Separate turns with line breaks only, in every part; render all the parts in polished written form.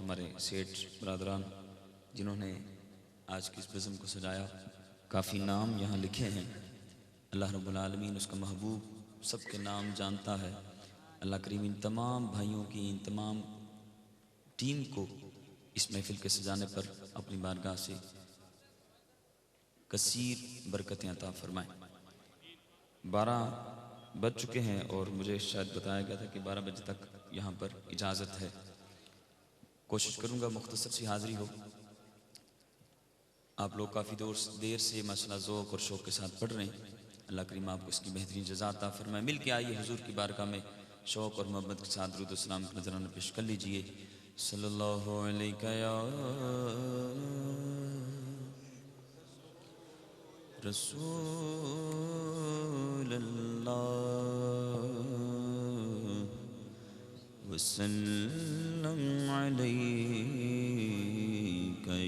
ہمارے سیٹھ برادران جنہوں نے آج کی اس بزم کو سجایا، کافی نام یہاں لکھے ہیں۔ اللہ رب العالمین اس کا محبوب سب کے نام جانتا ہے۔ اللہ کریم ان تمام بھائیوں کی، ان تمام ٹیم کو اس محفل کے سجانے پر اپنی بارگاہ سے کثیر برکتیں عطا فرمائیں۔ 12 بج چکے ہیں اور مجھے شاید بتایا گیا تھا کہ 12 بجے تک یہاں پر اجازت ہے۔ کوشش کروں گا مختصر سی حاضری ہو۔ آپ لوگ کافی دیر سے ماشاءاللہ ذوق اور شوق کے ساتھ پڑھ رہے ہیں۔ اللہ کریم آپ کو اس کی بہترین جزا عطا فرمائے۔ مل کے آئیے حضور کی بارگاہ میں شوق اور محبت کے ساتھ درود و سلام کا نذرانہ پیش کر لیجئے۔ صلی اللہ علیہ یا رسول اللہ وسلم علیک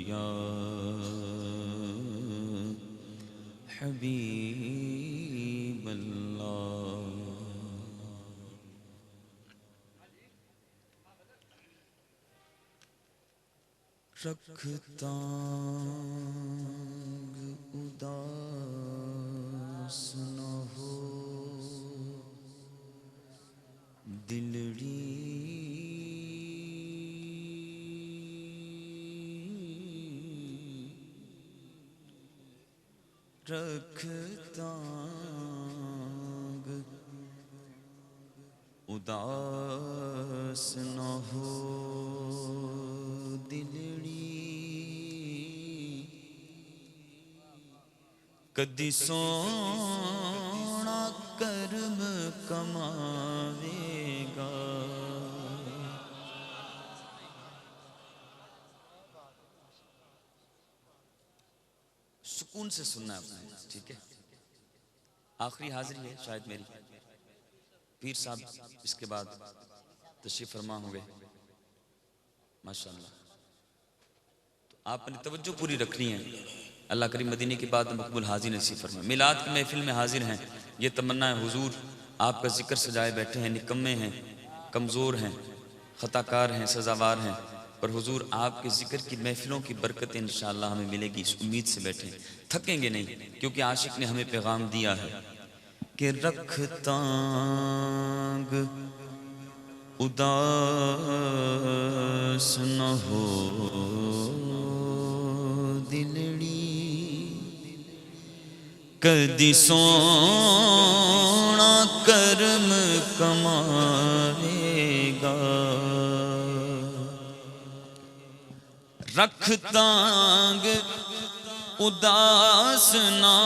یا حبیب اللہ۔ رکھتانگ اداس نہ ہو دلڑی، رکھتانگ اداس نہ ہو دلڑی، کدی سونا کرم کماوے گا۔ سکون سے سننا ہے آپ نے، ٹھیک ہے؟ آخری حاضری ہے شاید میری۔ پیر صاحب اس کے بعد تشریف فرما ہوں گے ماشاءاللہ، تو آپ نے توجہ پوری رکھنی ہے۔ اللہ کریم مدینے کی بات مقبول حاضر نصیب فرمائے۔ میلاد کی محفل میں حاضر ہیں، یہ تمنا ہے حضور آپ کا ذکر سجائے بیٹھے ہیں، نکمے ہیں، کمزور ہیں، خطا کار ہیں، سزاوار ہیں، پر حضور آپ کے ذکر کی محفلوں کی برکت انشاءاللہ ہمیں ملے گی، اس امید سے بیٹھے ہیں، تھکیں گے نہیں، کیونکہ عاشق نے ہمیں پیغام دیا ہے کہ رکھتانگ اداس نہ ہو دلڑی، کدی سونا کرم کماوے گا۔ رکھتانگ اداس نہ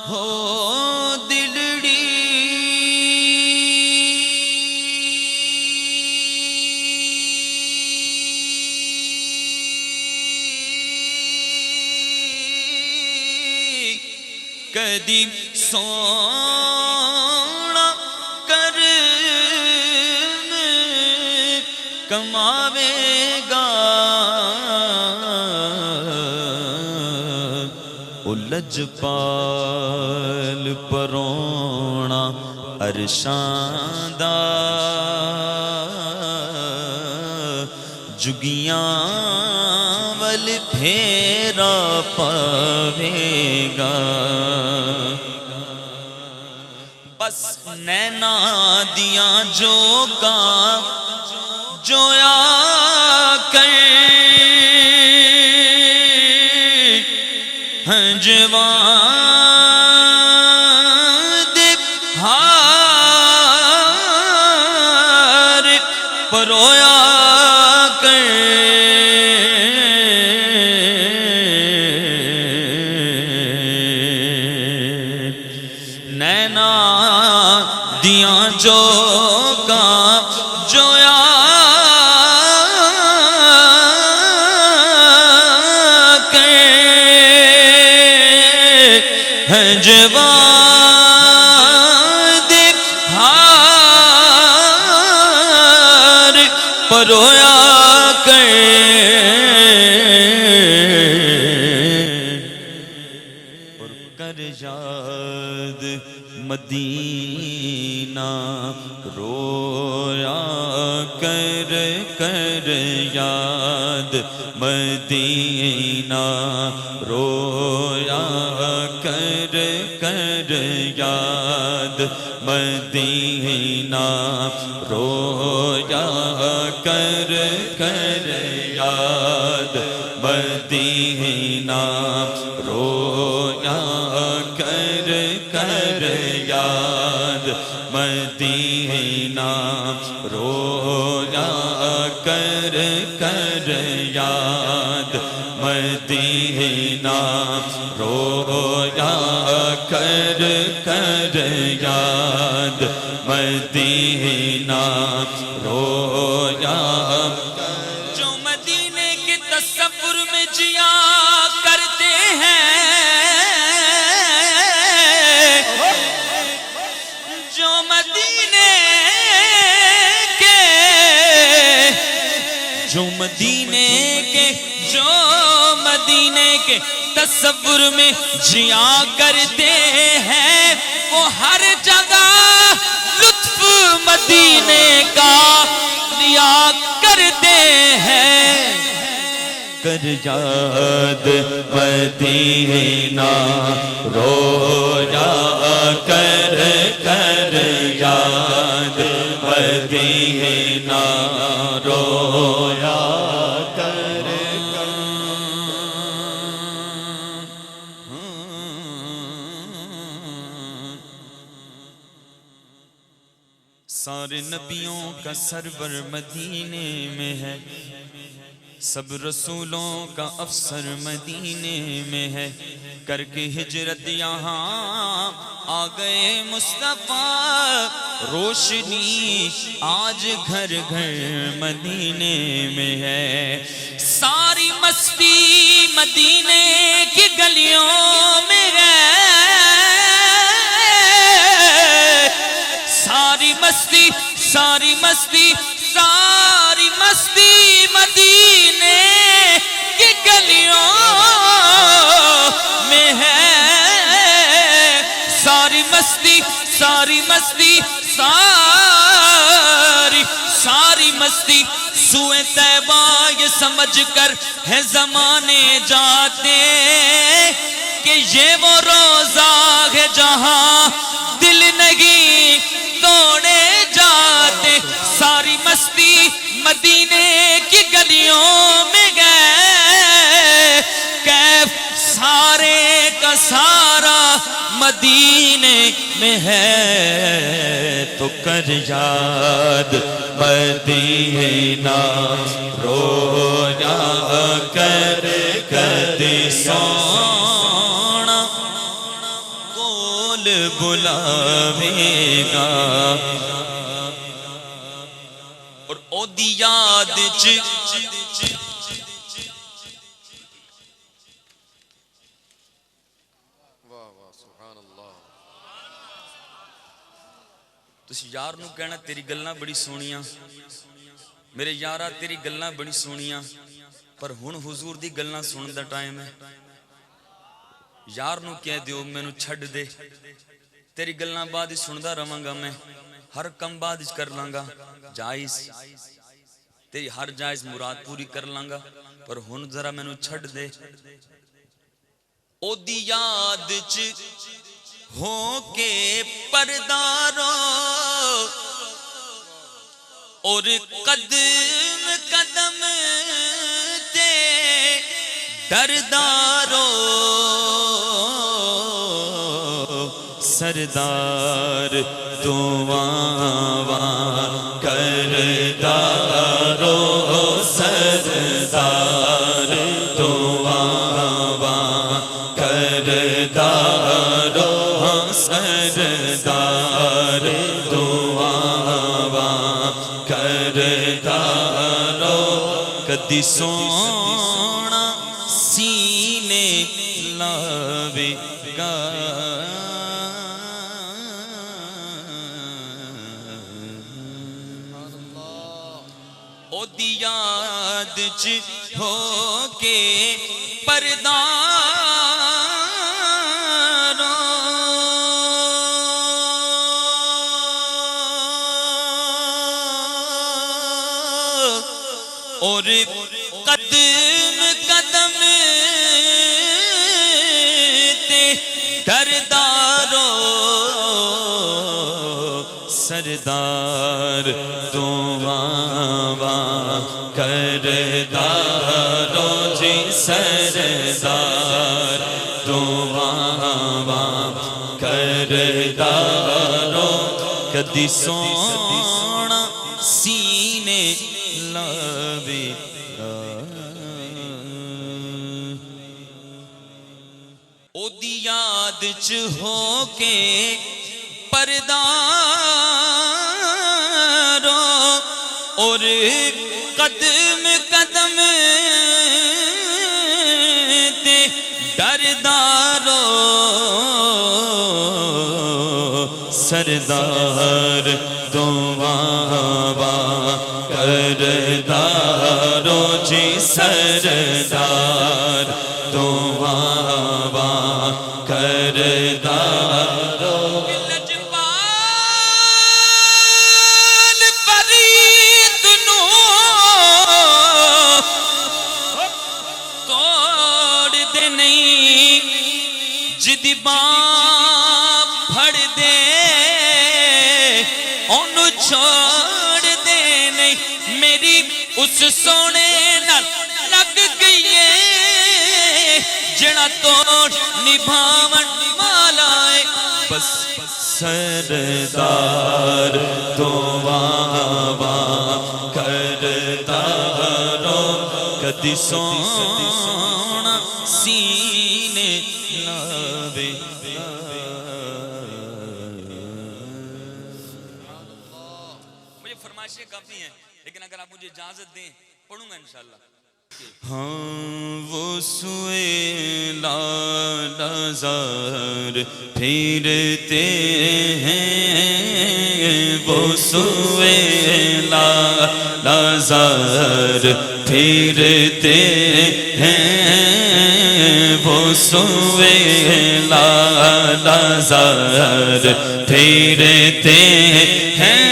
ہو دلڑی، کدی سونا کرم کماوے گا۔ لجپال پرونا عرشاں دا جگیاں ول پھیرا پاوے گا۔ بس نینا دیاں جوگاں جویا کر ہنجوان دکھار پرویا کر، نینا دیاں جوگاں جویا یاد مدینہ رویا کر کر یاد مدینہ رویا کر کر یاد مدینہ رویا کر کر یاد مدینہ رویا کر کر یاد مدینہ رویا کر کر یاد مدینہ رویا جو مدینے کے تصور میں جیا کرتے ہیں جو مدینے کے تصور میں جیا کرتے ہیں وہ ہر جگہ لطف مدینے کا لیا کرتے ہیں کر یاد مدینہ رویا کر کر یاد مدینہ رویا کر سارے نبیوں کا سرور مدینے میں ہے سب رسولوں کا افسر مدینے میں ہے کر کے ہجرت یہاں آ گئے مصطفیٰ روشنی آج گھر گھر مدینے میں ہے ساری مستی مدینے کی گلیوں میں ہے ساری مستی ساری مستی ساری مستی مدینے کی گلیوں میں ہے ساری مستی ساری مستی ساری مستی سوئے طیبہ یہ سمجھ کر ہے زمانے جاتے کہ یہ وہ روزہ ہے جہاں دل نہیں توڑے جاتے ساری مستی مدینے کی گلیوں میں گئے کیف سارے کا سارا مدینے میں ہے تو کر یاد مدینہ رویا کر کر سونا کول بلاوے گا اور او دی یاد تسی یار نو کہنا تیری گلنا بڑی سونیاں میرے یارہ تیری گلنا بڑی سونیاں پر ہن حضور دی گلنا سنن دا ٹائم ہے یار نو کہہ دیو میں نو چھڑ دے تیری گلنا بعد ہی سندا رہاں گا میں ہر کم بعد ہی کر لانگا جائز تیری ہر جائز مراد پوری کر لانگا پر ہن ذرا میں نو چھڑ دے او دی یاد چ ہو کے پردارو اور قدم قدم تے دردارو سردار دعاواں کردارو سردار دعاواں کردارو سردار دعاواں کردارو کدی سونا سینے لاوے گا او دی یاد چ ہو کے پردارو اور قدم سردار دعا کردارو جی سردار دعا کردارو کدی سونا سینے لاوے او دی یاد چ ہو کے پردارو اور قدم قدم تے ڈردارو سردار دعا کردارو جی سردار دعا کردارو لجپال فرید نو توڑ دے نہیں جدی باں پھڑ دے انو چھوڑ دے نہیں میری اس سونے نہ لگ گئی ہے جڑا توڑ نبھاون والا ہے بس سردار دعا کردارو کدی سونا سینے لاوے مجھے فرمائشیں کافی ہیں لیکن اگر آپ مجھے اجازت دیں پڑھوں گا انشاءاللہ ہاں وہ سوئے لالازار پھرتے ہیں وہ سوئے لالازار پھرتے ہیں وہ سوئے لالازار پھرتے ہیں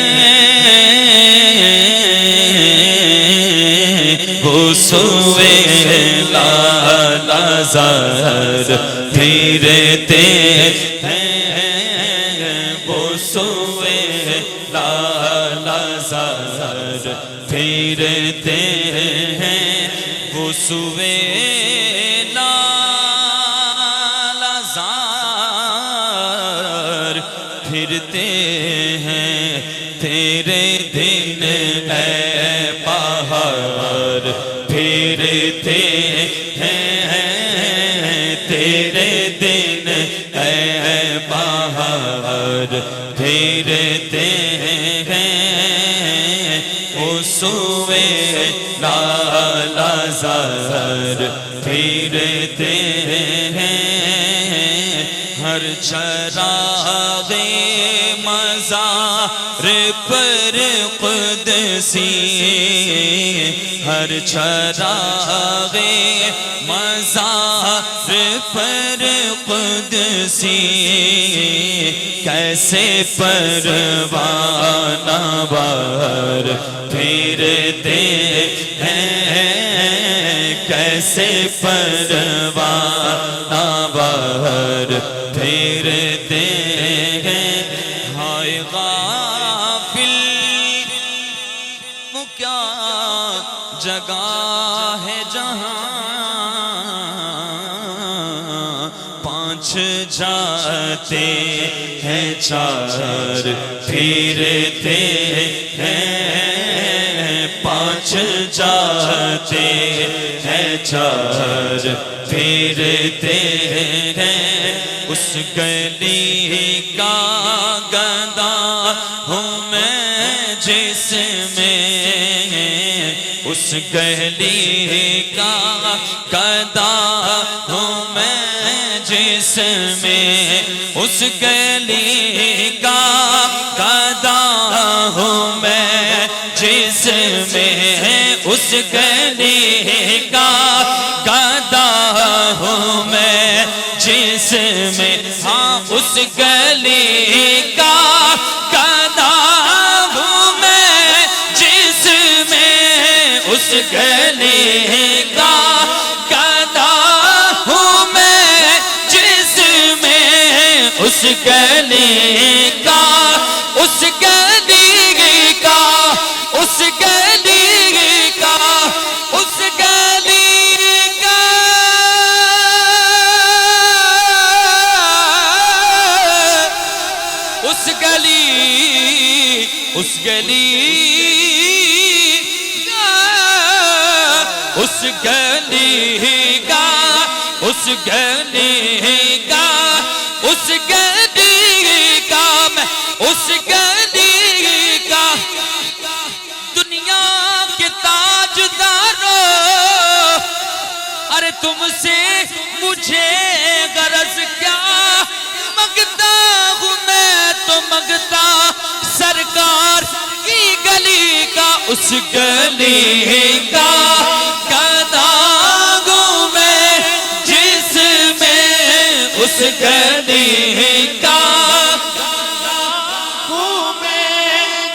وہ سوئے لالازار پھرتے ہیں وہ سوئے لالازار پھرتے ہیں وہ سوئے لالازار پھرتے ہیں تیرے دن اے بہار پھرتے ہیں تیرے دن اے بہار پھرتے ہیں وہ سوئے لالازار پھرتے ہیں ہر چراغ مزار پر قدسی ہر چراغ مزار پر قدسی کیسے پروانہ وار پھرتے ہیں کیسے پروانہ وار پھرتے ہیں ہائے غافل وہ کیا جگہ ہے جہاں پانچ جاتے ہیں چار پھرتے ہیں پانچ جاتے ہیں چار پھرتے ہیں اس گلی کا گدا ہوں میں جس میں اس گلی کا گدا ہوں میں جس میں اس گلی کا گدا ہوں میں جس میں اس گلی کا گدا ہوں میں جس میں ہاں اس گلی کا گدا ہوں میں جس میں اس گلی کا گدا ہوں میں جس میں اس گلی کا اس گلی اس گلی اس گلی کا اس گلی کا اس گلی کا میں اس گلی کا دنیا کے تاجداروں ارے تم سے مجھے غرض کیا مانگتا ہوں میں تو مانگتا سرکار کی گلی کا اس گلی کا اس گلی کا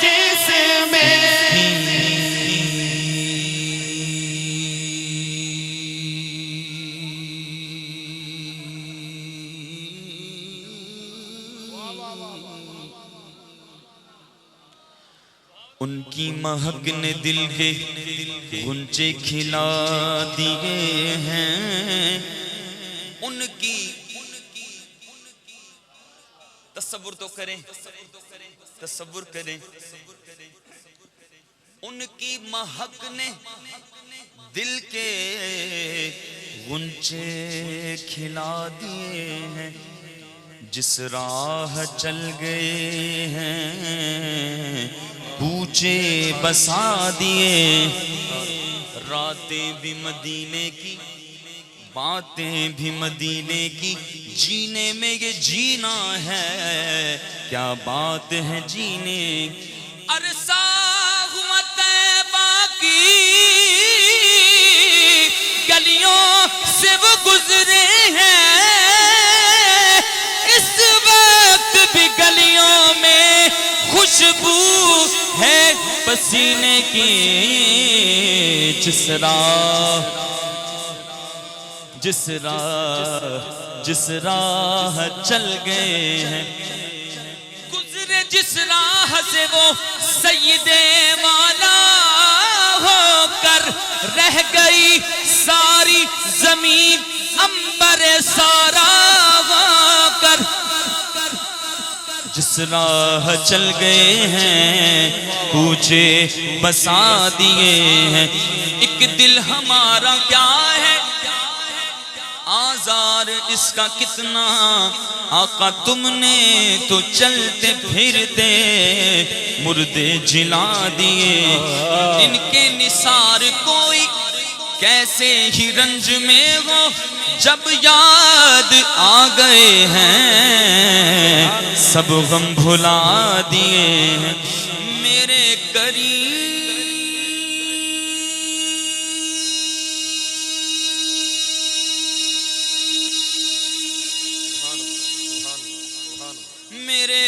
جس میں ان کی مہک نے دل کے غنچے کھلا دیے ہیں ان کی تصور تو کریں تصور کریں ان کی مہک نے دل کے غنچے کھلا دیے ہیں جس راہ چل گئے ہیں کوچے بسا دیے راتیں بھی مدینے کی باتیں بھی مدینے کی جینے میں یہ جینا ہے کیا بات ہے جینے عرصہ ہوا طیبہ کی گلیوں سے وہ گزرے ہیں اس وقت بھی گلیوں میں خوشبو ہے پسینے کی جس راہ چل گئے ہیں گزرے جس راہ سے وہ سید والا ہو کر رہ گئی ساری زمین عنبر سارا ہو کر جس راہ چل گئے ہیں کوچے بسا دیے ہیں ایک دل ہمارا کیا ہے آزار اس کا کتنا آقا تم نے تو چلتے پھرتے مردے جلا دیے ان کے نثار کوئی کیسے ہی رنج میں ہو جب یاد آ گئے ہیں سب غم بھلا دیے ہیں میرے قریب میرے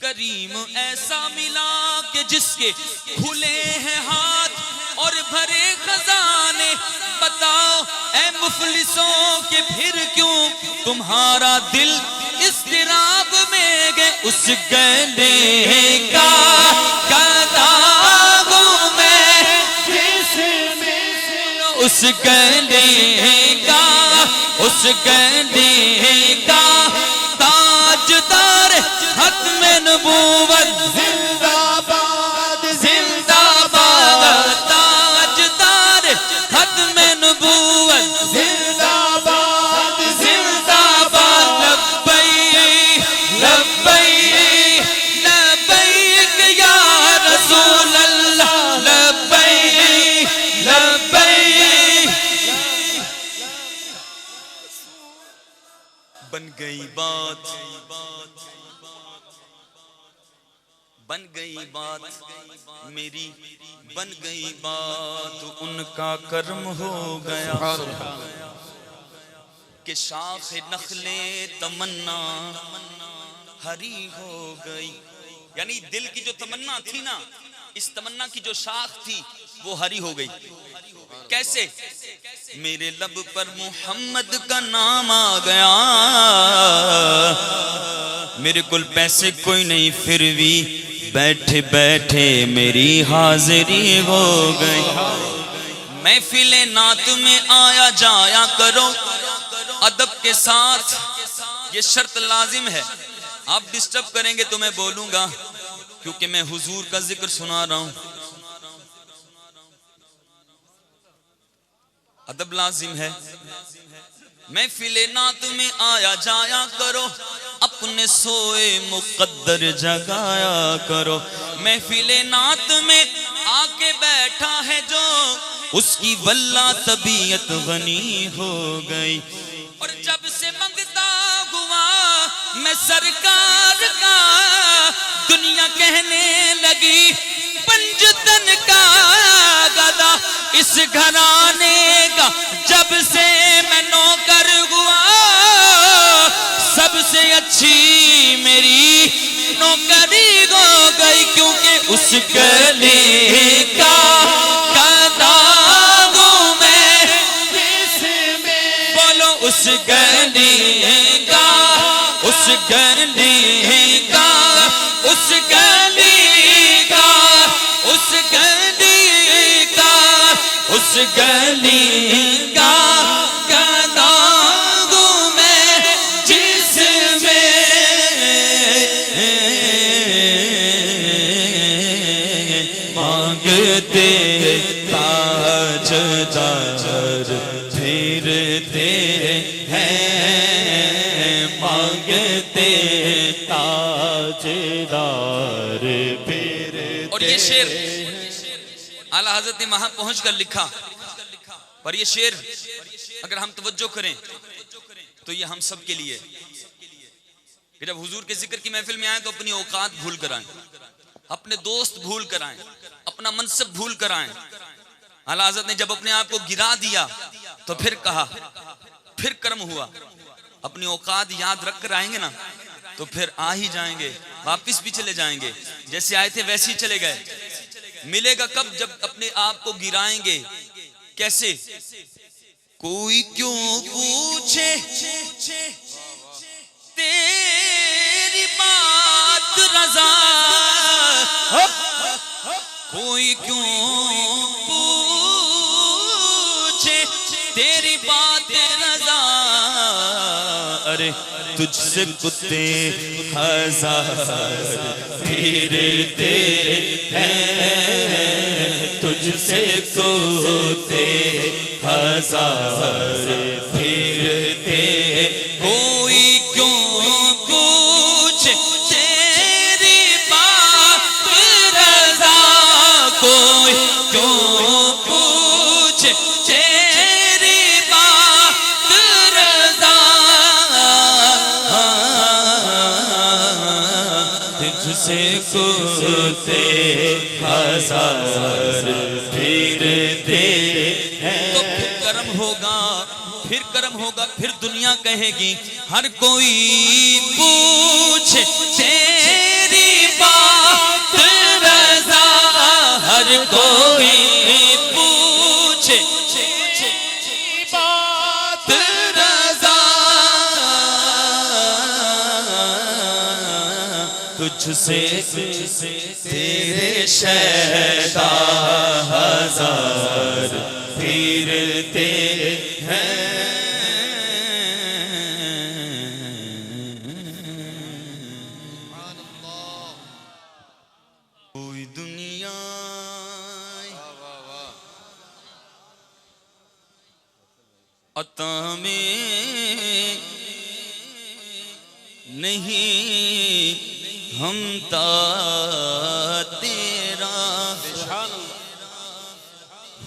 کریم ایسا ملا کہ جس کے کھلے ہیں ہاتھ اور بھرے خزانے بتاؤ اے مفلسوں کہ پھر کیوں تمہارا دل اضطراب میں گئے اس گلے کا داغوں میں جس میں اس گلے کا تاجدار ختم نبوت زندہ باد زندہ باد تاجدار ختم نبوت زندہ باد زندہ باد لبیک لبیک لبیک یا رسول اللہ لبیک بن گئی بات، بن گئی بات میری، بن گئی بات ان کا کرم ہو گیا کہ شاخ نخل تمنا ہری ہو گئی. یعنی دل کی جو تمنا تھی نا، اس تمنا کی جو شاخ تھی وہ ہری ہو گئی. کیسے؟ میرے لب پر محمد کا نام آ گیا، میرے کل پیسے کوئی نہیں پھر بھی بیٹھے بیٹھے میری حاضری ہو گئی. محفل نعت میں آیا جایا کرو ادب کے ساتھ، یہ شرط لازم ہے. آپ ڈسٹرب کریں گے تو میں بولوں گا، کیونکہ میں حضور کا ذکر سنا رہا ہوں. ادب لازم ہے. محفل نعت میں آیا جایا کرو، اپنے سوئے مقدر جگایا کرو. محفل نعت میں آ کے بیٹھا ہے جو، اس کی واللہ طبیعت غنی ہو گئی. اور جب سے منگتا ہوا میں سرکار کا، دنیا کہنے لگی پنجتن کا گدا. اس گھرانے کا جب سے میں نوکر ہوا، سب سے اچھی میری نوکری ہو گئی. کیونکہ اس گلی کا گدا ہوں میں، بولو اس گلی کا، اس گلی کا، اس گلی کا، اس گلی کا، اس گلی کا گدا ہوں میں، جس میں مانگتے تاجدار پھرتے ہیں، مانگتے تاجدار پھرتے. اور یہ شعر اعلیٰ حضرت نے وہاں پہنچ کر لکھا. پر یہ شعر اگر ہم توجہ کریں تو یہ ہم سب کے لیے، کہ جب حضور کے ذکر کی محفل میں آئیں تو اپنی اوقات بھول کر آئیں، اپنے دوست بھول کر آئیں، اپنا منصب بھول کر آئیں. اعلیٰ حضرت نے جب اپنے آپ کو گرا دیا تو پھر کہا، پھر کرم ہوا. اپنی اوقات یاد رکھ کر آئیں گے نا تو پھر آ ہی جائیں گے، واپس بھی چلے جائیں گے. جیسے آئے تھے ویسے ہی چلے گئے. ملے گا کب؟ جب اپنے آپ کو گرائیں گے. کیسے؟ کوئی کیوں پوچھے تیری بات رضا، کوئی کیوں پوچھے تیری بات رضا. ارے تجھ سے کتے ہزار پھرتے ہیں، تجھ سے کتے ہزار پھرتے، کوئی کیوں پوچھے تیری بات رضا، کوئی کیوں پوچھے تیری بات رضا. تجھ سے کتے ہزار پھرتے ہیں. تو پھر کرم ہوگا، پھر کرم ہوگا، پھر دنیا کہے گی ہر کوئی پوچھے تیری بات رضا، ہر کوئی پوچھے تیری بات رضا. تجھ سے تیرے شیدا ہزار پھرتے ہیں. کوئی دنیا عطا میں نہیں ہمتا تیرا،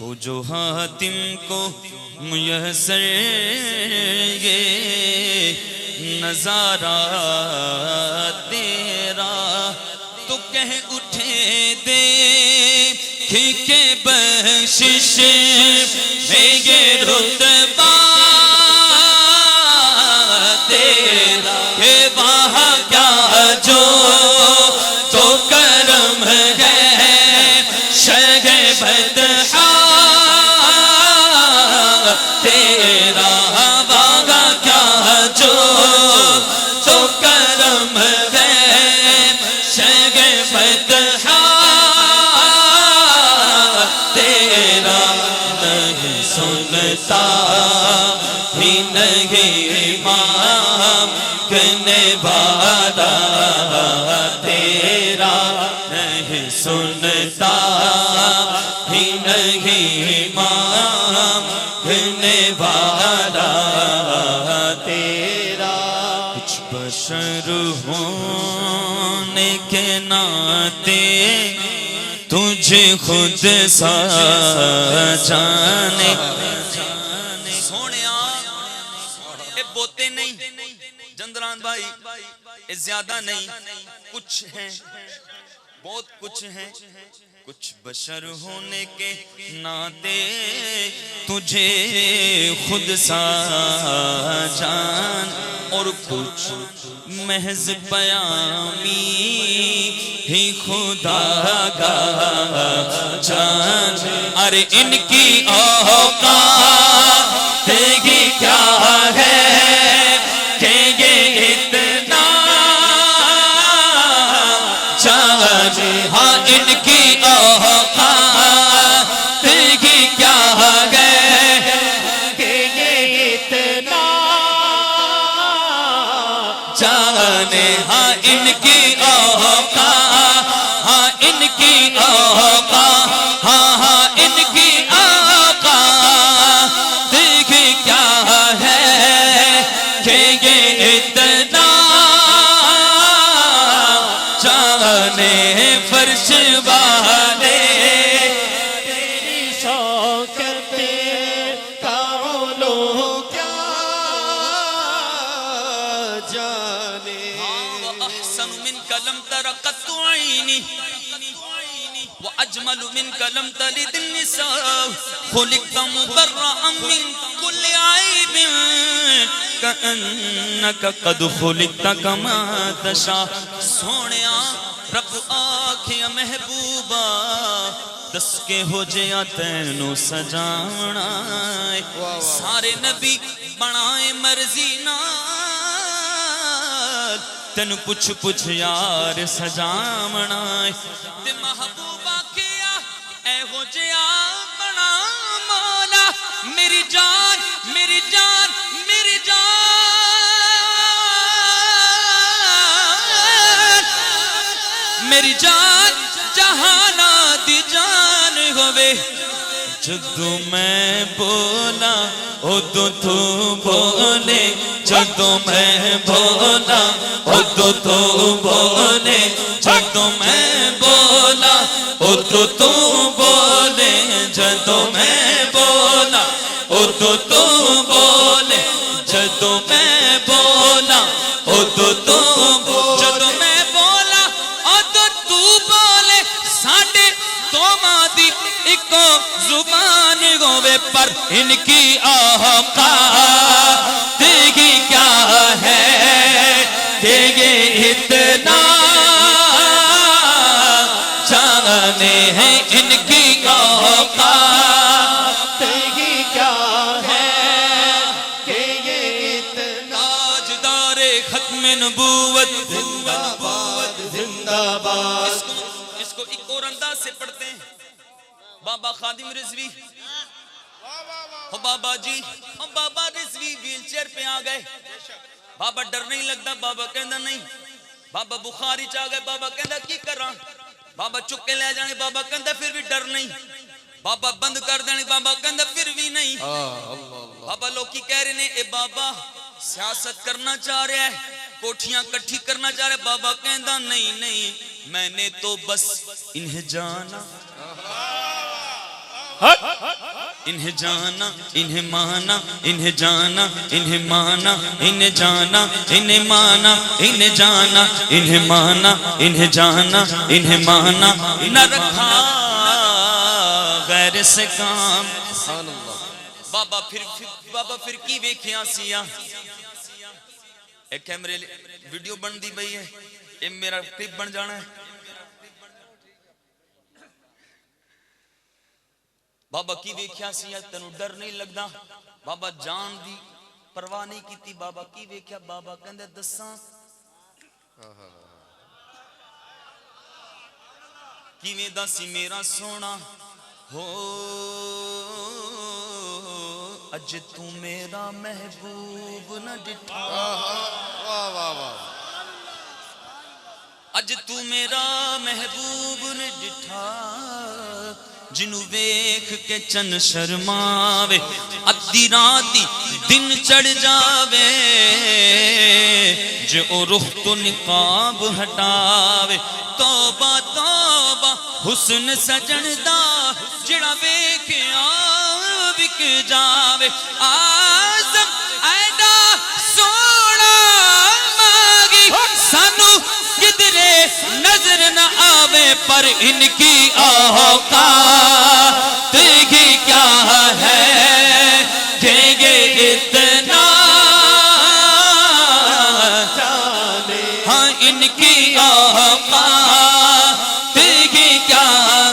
ہو جو حاتم کو میسر یہ نظارہ تیرا تو کہہ اٹھے دیکھ کے بخشش میں یہ رتبہ تیرا کہ وہاں کیا جو تو کرم ہے شہ بدحا تیرا وہاں کیا جو تو کرم ہے شہ بدحا تیرا نہیں سنتا ہی نہیں امام کہنے والا تیرا نہیں سنتا ہی نہیں امام کہنے والا تیرا کچھ بشر ہونے کے ناطے تجھے خود سا جانے سونیا اے بوتے نہیں جندران بھائی اے زیادہ نہیں کچھ ہیں بہت کچھ ہیں کچھ بشر ہونے کے ناطے تجھے خود سا جان اور کچھ محض پیامی ہی خدا کا جان ارے ان کی اوقات ہی کیا ہے کہ یہ اتنا جان ہاں ان کی اوقات ہی کیا ہے کہ یہ اتنا جانے ہاں ان کی اوقات ہاں ان کی اوقات ہاں ان کی اوقات ہی کیا ہے کہ یہ اتنا جانے فرش والے تیری شوکت کا علو کیا جانے وَأَحْسَنُ مِنْكَ لَمْ تَرَ قَطُّ عَيْنِي وَأَجْمَلُ مِنْكَ لَمْ تَلِدِ النِّسَاءُ خُلِقْتَ مُبَرَّأً مِنْ كُلِّ عَيْبٍ كَأَنَّكَ قَدْ خُلِقْتَ كَمَا تَشَاءُ سونیا رب آکھیا محبوبہ دس کے ہو جیا تینو سجانا سارے نبی بنائے مرضی نال تینو پچھ پچھ یار سجامنا تے محبوبہ کیا اے ہو جیا بنا مولا میری جان میری جان میری جان میری جان جہانا دی جان ہوئے جدو میں بولا ادو تو بولے جدو میں بولا ادو تو بولے جدو میں بولا ادو تو بولے جدو میں بولا ادو تو بولے جدو میں بولا ادو تو جدو میں بولا ادو تو بولے ساڑھے تو مادی ایکو زبان ہوئے پر ان کی اوقات ہی کیا ہے کہ یہ اتنا جانے ہیں ان کی اوقات ہی کیا ہے کہ یہ اتنا تاجدار ختم نبوت زندہ باد زندہ باد اس کو ایک اور انداز سے پڑھتے ہیں بابا خادم رضوی بابا جی بابا رضوی ویل چیئر پہ آ گئے بابا ڈر نہیں لگتا بابا کہندا نہیں بابا بخاری چاہ گئے بابا کہندا کی کر رہا بابا چکے لے جانے بابا کہندا پھر بھی ڈر نہیں بابا بند کر دینے بابا کہندا پھر بھی نہیں بابا لوگ کی کہہ رہے ہیں اے بابا سیاست کرنا چاہ رہے ہیں کوٹھیاں کٹھی کرنا چاہ رہے بابا کہندا نہیں نہیں میں نے تو بس انہیں جانا انہیں جانا انہیں مانا انہیں جانا انہیں مانا انہیں جانا انہیں مانا انہیں جانا انہیں مانا انہیں جانا انہیں مانا نہ رکھا غیر سے کام. بابا پھر کی ویکھیا سیا ایک کیمرے ویڈیو بن دی بھئی ہے یہ میرا کلپ بن جانا ہے. بابا کی ویکھیا سی تینوں ڈر نہیں لگدا بابا جان دی پرواہ نہیں کیتی بابا کی ویکھیا بابا کہندے دساں کیویں دا سی میرا سونا ہو اج تو میرا محبوب نہ ڈٹھا اج تو میرا محبوب نہ ڈٹھا جنو ویکھ کے چن شرماوے ادھی راتی دن چڑھ جاوے جو رخ تو نقاب ہٹاوے توبہ توبہ حسن سجن دا جڑا ویکھیا وک جاوے آزم ایڈا سونا ماگی سانو کدرے نظر نہ آوے پر ان کی اوقات ہی کیا ہے دیں گے اتنا ہاں ان کی اوقات ہی کیا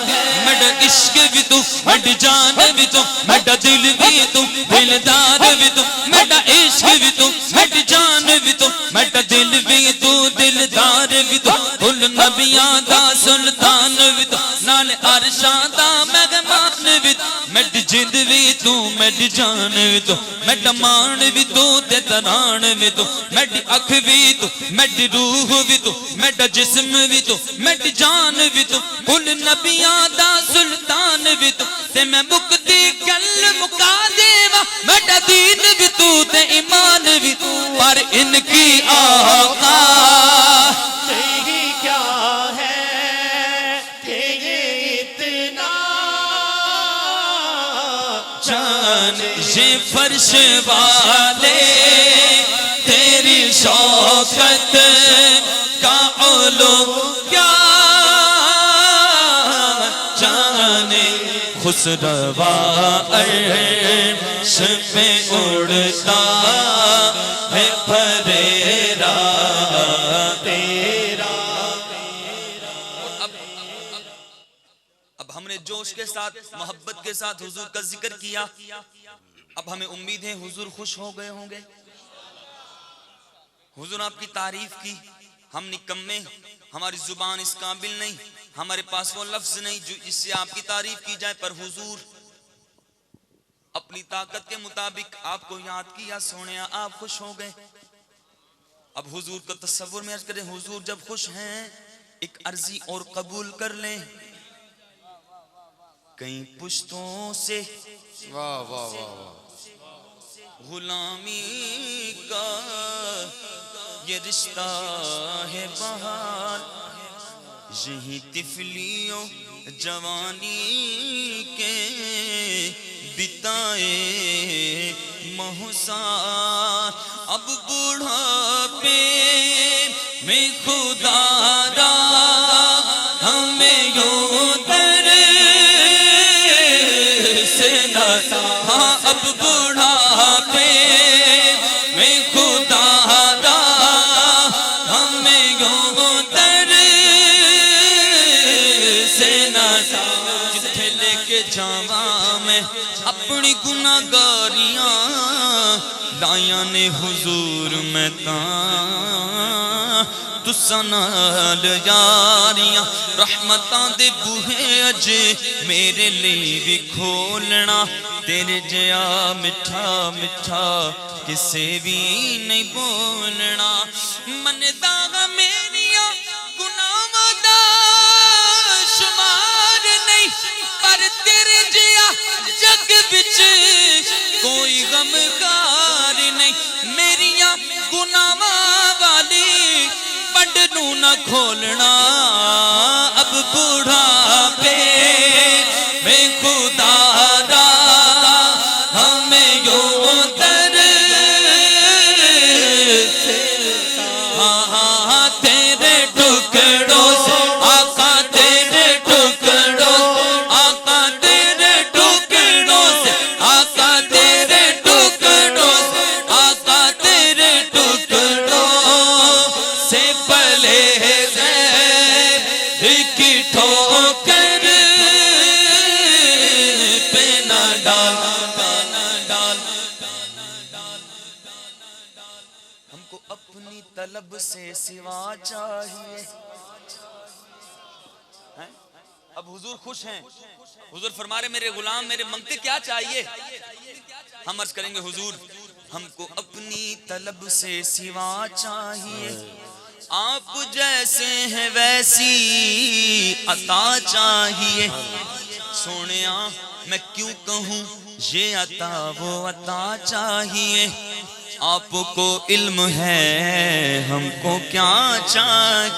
ہے. میڈا عشق بھی تو میڈا جان بھی تو میڈا دل بھی تو دلدار بھی تو میڈا عشق بھی تو میڈا جان بھی تو میڈا دل بھی تو دلدار بھی تو کل نبیاں دا سلطان بھی تو نال عرشاں دا مہمان بھی تو میڈ جند بھی تو میڈ جان بھی تو میڈا مان بھی تو تے تران بھی تو میڈ اکھ بھی تو میڈ روح بھی تو میڈا جسم بھی تو میڈ جان بھی تو کل نبیاں دا سلطان بھی تو تے میں مکتی گل مکا دیوا میڈا دین بھی تو تے ایمان بھی تو پر ان کی اوقات یہ فرش والے تیری شوکت کا علو کیا جانے خسروا عرش پہ اڑتا ہے پریرا تیرا. اب ہم نے جوش کے ساتھ محبت کے ساتھ حضور کا ذکر کیا اب ہمیں امید ہے حضور خوش ہو گئے ہوں گے. حضور آپ کی تعریف کی ہم نکمے ہماری زبان اس قابل نہیں ہمارے پاس وہ لفظ نہیں جو اس سے آپ کی تعریف کی جائے پر حضور اپنی طاقت کے مطابق آپ کو یاد کیا سونیا آپ خوش ہو گئے. اب حضور کا تصور میں عرض کریں حضور جب خوش ہیں ایک عرضی اور قبول کر لیں کئی پشتوں سے غلامی کا یہ رشتہ ہے بہار یہی طفلیوں جوانی کے بتائے محسان اب بوڑھاپے میں خدا را ہمیں یوں در سے نہ ہاں اب بوڑھاپے میں خدا را ہمیں یوں در سے نہ جتھے لے کے جاواں میں اپنی گناہگاریاں لائیاں نے حضور میں تاں تساں نال یاریاں رحمتاں دے بوہے اج میرے لیے بھی کھولنا تیرے جیا مٹھا مٹھا کسے بھی نہیں بولنا من داغ میریاں گناہاں دا شمار نہیں پر تیرے جیا جگ بچ کوئی غمخار نہیں میریاں گناہاں والی بڑ نو نہ کھولنا اب بوڑھا پہ میں خدا را کو اپنی طلب سے سوا چاہیے. اب حضور خوش ہیں. حضور فرما رہے میرے غلام میرے منگتے کیا چاہیے. ہم عرض کریں گے حضور ہم کو اپنی طلب سے سوا چاہیے. آپ جیسے ہیں ویسی عطا چاہیے. سونیا میں کیوں کہوں یہ عطا وہ عطا چاہیے. آپ کو علم ہے ہم کو کیا چاہیے.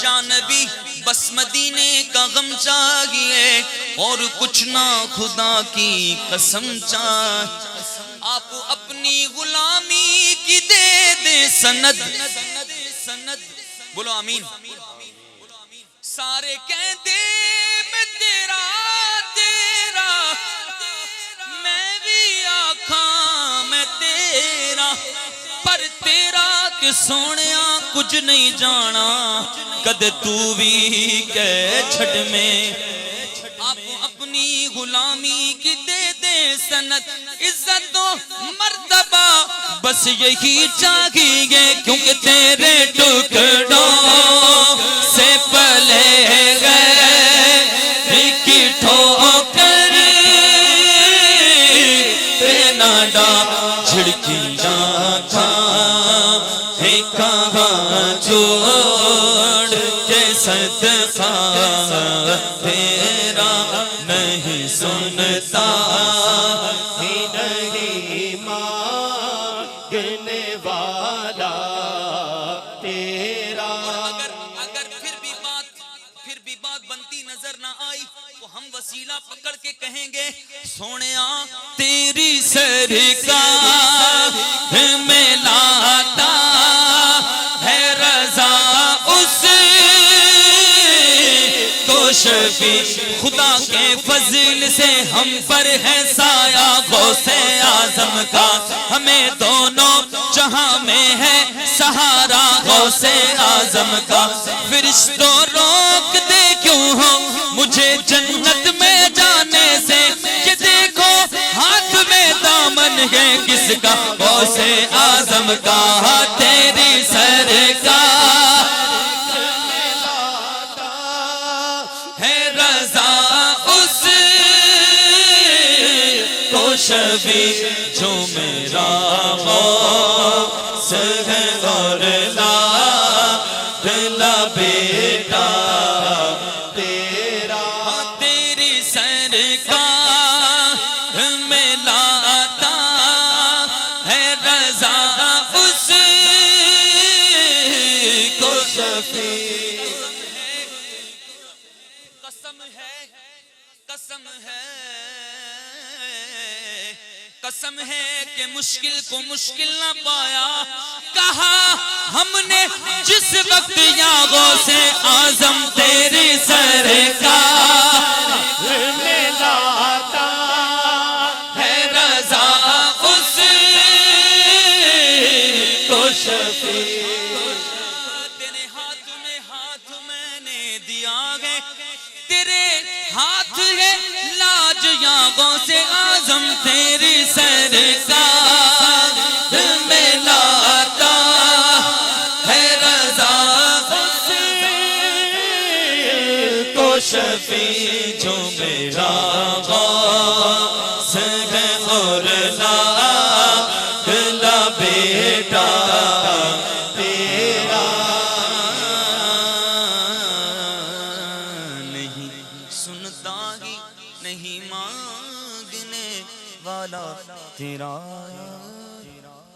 یا نبی بس مدینے کا غم چاہیے اور کچھ نہ خدا کی قسم چاہیے. آپ اپنی غلامی کی دے دے سند. بولو آمین. سارے کہہ دے میں تیرا تیرا میں بھی آکھاں میں تیرا پر تیرا کہ سونیا کچھ نہیں جانا کد تو بھی کہ چھڑ میں. آپ اپنی غلامی کی دے دے سند عزت و مرتبہ بس یہی چاہیے کیونکہ تیرے ٹکڑوں سے پلے گئے کی ٹھوکر پہ نہ ڈال جھڑکیاں کھائیں کہاں جوڑ کے صدقہ تیرا نہیں سنتا
نہیں مانگنے والا تیرا.
اگر پھر بھی بات بنتی نظر نہ آئی تو ہم وسیلہ پکڑ کے کہیں گے سونیا تیری سرکار میں لاتا ہے رضا اس کو شفیع. خدا کے فضل سے ہم پر ہے سایہ غوث اعظم کا. ہمیں دونوں جہاں میں ہے سہارا غوث اعظم کا. فرشتوں روک دے کیوں ہو مجھے جنت میں جانے سے کہ دیکھو ہاتھ میں دامن ہے کس کا غوث اعظم کا. تیری سرکار ہے رضا اس کو شفیع جو میرا غوث ہے اور لا بیٹا
تیرا.
تیری سرکار میں لاتا ہے رضا اس کو شفیع. قسم ہے کہ مشکل کو مشکل نہ پایا. کہا ہم نے جس وقت یا غوث اعظم تیری سرکار
میں لاتا
ہے رضا اس کو شفیع. تیرے ہاتھ میں نے دیا ہے تیرے ہاتھ ہے لاج یا غوث اعظم تیری سرکار میں لاتا ہے رضا
کو
شفیع جو میرا غوث ہے اور لا بیٹا
تیرا.
نہیں سنتا ہی نہیں مانگنے والا تیرا.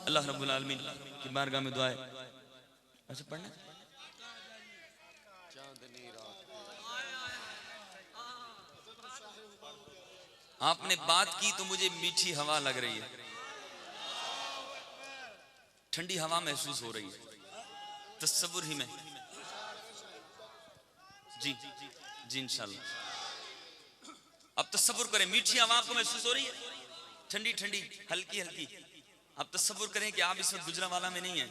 اللہ رب العالمین کی بارگاہ میں دعا ہے. ایسے پڑھنا آپ نے بات کی تو مجھے میٹھی ہوا لگ رہی ہے ٹھنڈی ہوا محسوس ہو رہی ہے تصور ہی میں. جی انشاءاللہ اب تصور کریں میٹھی ہوا آپ کو محسوس ہو رہی ہے ٹھنڈی ٹھنڈی ہلکی ہلکی. اب تصور کریں کہ آپ اس وقت گجرانوالہ میں نہیں ہیں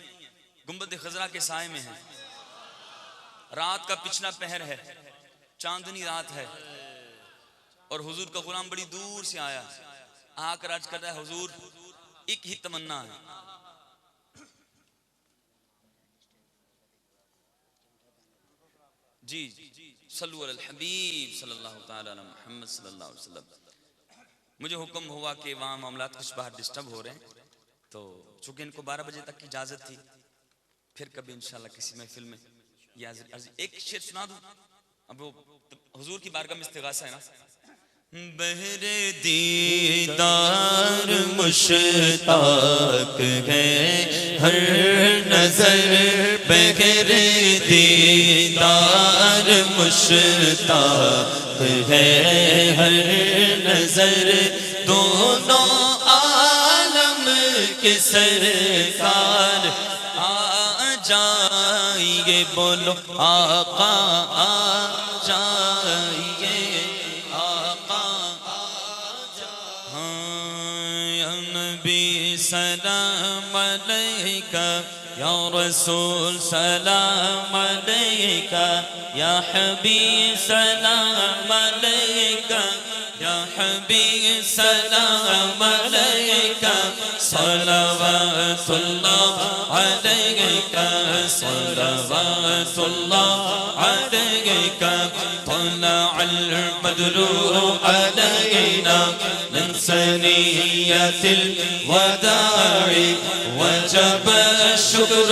گنبد خضرا کے سائے میں ہیں. رات کا پچھلا پہر ہے چاندنی رات ہے اور حضور کا غلام بڑی دور سے آیا آ کر عرض کر رہا ہے حضور ایک ہی تمنا ہے جی صلو علی الحبیب صلی اللہ تعالی علی محمد صلی اللہ علیہ وسلم. مجھے حکم ہوا کہ وہاں معاملات کچھ باہر ڈسٹرب ہو رہے ہیں، تو چونکہ ان کو 12 بجے تک کی اجازت تھی، پھر کبھی انشاءاللہ کسی محفل میں یہ ایک شعر سنا دوں. اب وہ حضور کی بارگاہ میں استغاثہ ہے نا.
بہر دیدار مشتاق ہے ہر نظر، بہر دیدار مشتاق ہے ہر نظر، دونوں عالم کے سرکار آ جائیے، بولو آقا آ جائیے، سلام علیکہ یا رسول، سلام علیکہ یا حبیب، سلام علیکہ یا حبیب، سلام علیکہ صلوات اللہ علیکہ، صلوات اللہ علیکہ. طلع البدر علينا من ثنية الوداع، وجب الشكر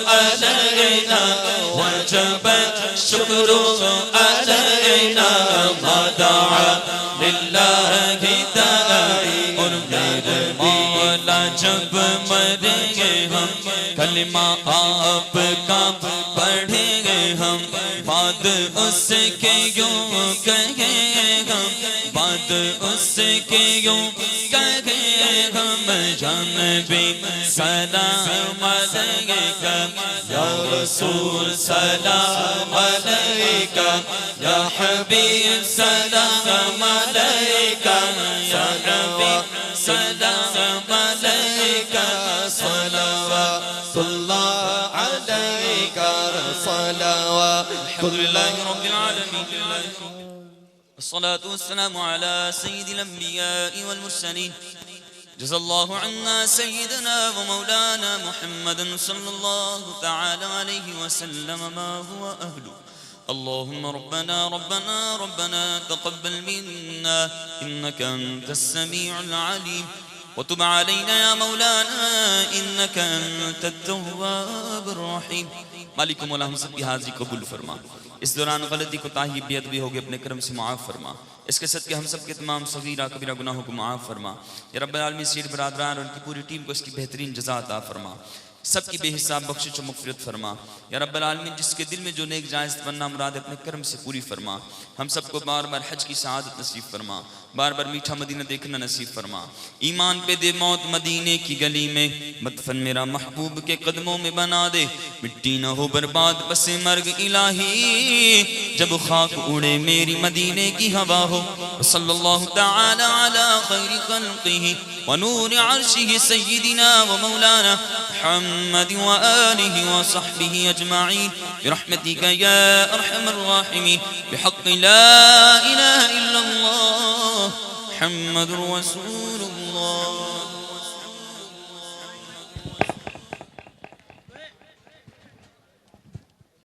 علينا، وجب الشكر علينا، ما دعا لله داعي. اور میرے مولا جب مریں ہم، کلمہ آپ کا پڑھیں گے ہم، بعد اس کے یوں کہیں ہم، بعد اس کے یوں کہیں ہم، جانبی سلام علیکہ یا رسول، سلام علیکہ یا حبیب، سلام علیکہ یا حبیب، سلام علیکہ صلوات اللہ علیکہ، صلوات
الحمدللہ رب العالمین، الصلاة والسلام على سيد الأنبياء والمرسلين. جزا الله عنا سيدنا ومولانا محمد صلى الله تعالى عليه وسلم ما هو أهله. اللهم ربنا ربنا ربنا تقبل منا إنك أنت السميع العليم، وتب علينا يا مولانا إنك أنت التواب الرحيم. مالک مولا ہم سب کی حاضری قبول فرما. اس دوران غلطی کوتاہی بے ادبی ہوگی اپنے کرم سے معاف فرما. اس کے صدقے ہم سب کے تمام صغیرہ کبیرہ گناہوں کو معاف فرما. یا رب العالمین سید برادران اور ان کی پوری ٹیم کو اس کی بہترین جزا عطا فرما. سب کی بے حساب بخشش و مغفرت فرما. یا رب العالمین جس کے دل میں جو نیک جائز تمنا مراد اپنے کرم سے پوری فرما. ہم سب کو بار بار حج کی سعادت نصیب فرما، بار بار میٹھا مدینہ دیکھنا نصیب فرما. ایمان پہ دے موت مدینے کی گلی میں، مدفن میرا محبوب کے قدموں میں بنا دے. مٹی نہ ہو برباد بس مرگ الہی، جب خاک اڑے میری مدینے کی ہوا ہو. صلی اللہ تعالی علی خیر خلقہ ونور عرشہ سیدنا ومولانا محمد وآلہ وصحبہ اجمعین برحمتک یا ارحم الراحمین، بحق لا الہ الا اللہ محمد رسول